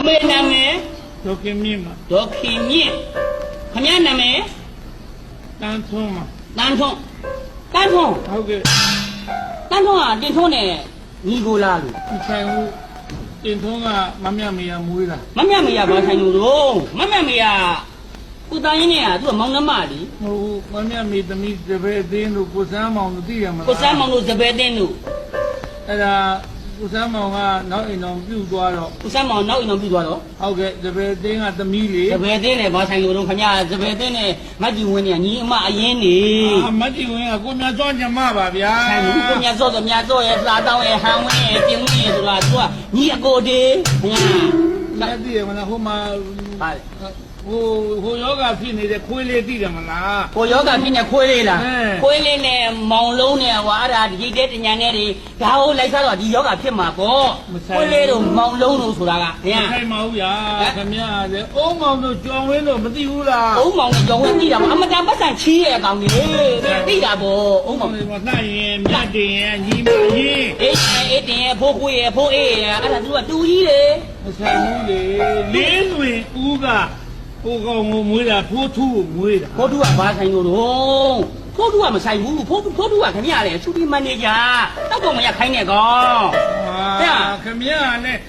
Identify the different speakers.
Speaker 1: မေနာမည်
Speaker 2: ဒေါခင်မြင့်မှာ
Speaker 1: ဒေါခင်မြင့်ခမရနာမည်
Speaker 2: တန်းထုံးမှာ
Speaker 1: တန်းထွန်းတန်းထွန်း
Speaker 2: ဟုတ်ကဲ့
Speaker 1: တန်းထွန်းကတင်ထွန်းနဲ့ညီကိုလားလို့
Speaker 2: ဒီဆိုင်ဦးတင်ထုံးကမမြမေရမွေးတာ
Speaker 1: မမြမေရဘာဆိုင်လို့တော့မမြမေရကုတန်းရင်းနဲ့ကသူကမောင်နှမလी
Speaker 2: ဟိုမမြမေသမီးတပည့်အသင်းတို့ကိုစမ်းမောင်တို့သိရမလား
Speaker 1: ကိုစမ်းမောင်တို့စပယ်တင်းတို့
Speaker 2: အဲ့ဒါကိုစမ်းမောင်ကနောက်အိမ်တော်ပြုတ်သွားတော့
Speaker 1: ကိုစမ်းမောင်နောက်အိမ်တော်ပြီးသွားတော့
Speaker 2: ဟုတ်ကဲ့တပည့်အသင်းကသမီးလေ
Speaker 1: စပယ်တင်းနဲ့ဘာဆိုင်လို့တော့ခမရစပယ်တင်းနဲ့မတ်ကြီးဝင်းနဲ့ညီအမအရင်နေ
Speaker 2: မတ်တီဝင်းကကိုမြတ်စောညမပါဗျာ
Speaker 1: ဆိုင်ဘူးကိုမြတ်စောဆိုမြတ်စောရဲ့စားတောင်းရဲ့ဟန်ဝင်းရဲ့တင်ဝင်းရဲ့ဆိုတာသူကညီအကိုတေးခင်ဗျာ
Speaker 2: လက်သိရမလားဟိုမှာ
Speaker 1: ဟာ
Speaker 2: ဟိုယောဂဖြစ်နေတဲ့ခွေးလေးသိတယ်မလား
Speaker 1: ကိုယောဂဖြစ်နေခွေးလေးလား
Speaker 2: ဟဲ့
Speaker 1: ခွေးလေးနဲ့မောင်လုံးနဲ့ဟွာအဲ့ဒါရိတ်တဲ့တညာနဲ့တွေဒါဟုတ်လိုက်စားတော့ဒီယောဂဖြစ်မှာပေါ့ခွေးလေးတို့မောင်လုံးတို့ဆိုတာကခင်ဗျာ
Speaker 2: ခိုင်မဟုတ်ဗျာခင်ဗျာလေအုံးမောင်တို့ကြောင်ဝင်းတို့မသိဘူးလား
Speaker 1: အုံးမောင်နဲ့ကြောင်ဝင်းသိတာပေါ့အမတန်ပတ်စံချီးရဲ့အကောင်ကြီးသိတာပေါ့အုံးမောင်
Speaker 2: ဒီမှာနှံ့ရင်မြတ်တင်ရင်ညီမရင်
Speaker 1: အေးတင်ရဲ့ဖိုးခွေးရဲ့ဖိုးအေးရဲ့အဲ့ဒါသူကတူကြီးလေ
Speaker 2: မဆိုင်ဘူးလေလေးတွင်ဦးကဟိုကောင်ကိုမွေးတာဖိုးထူးကိုမွေးတာ
Speaker 1: ဖိုးတူကဘာဆိုင်လို့တော့ဖိုးတူကမဆိုင်ဘူးဖိုးတူကခင်ဗျာလေချူတီမန်နေဂျာတောက်တော့မရခိုင်းနဲ့ကောင်
Speaker 2: ခင်ဗျာလည်း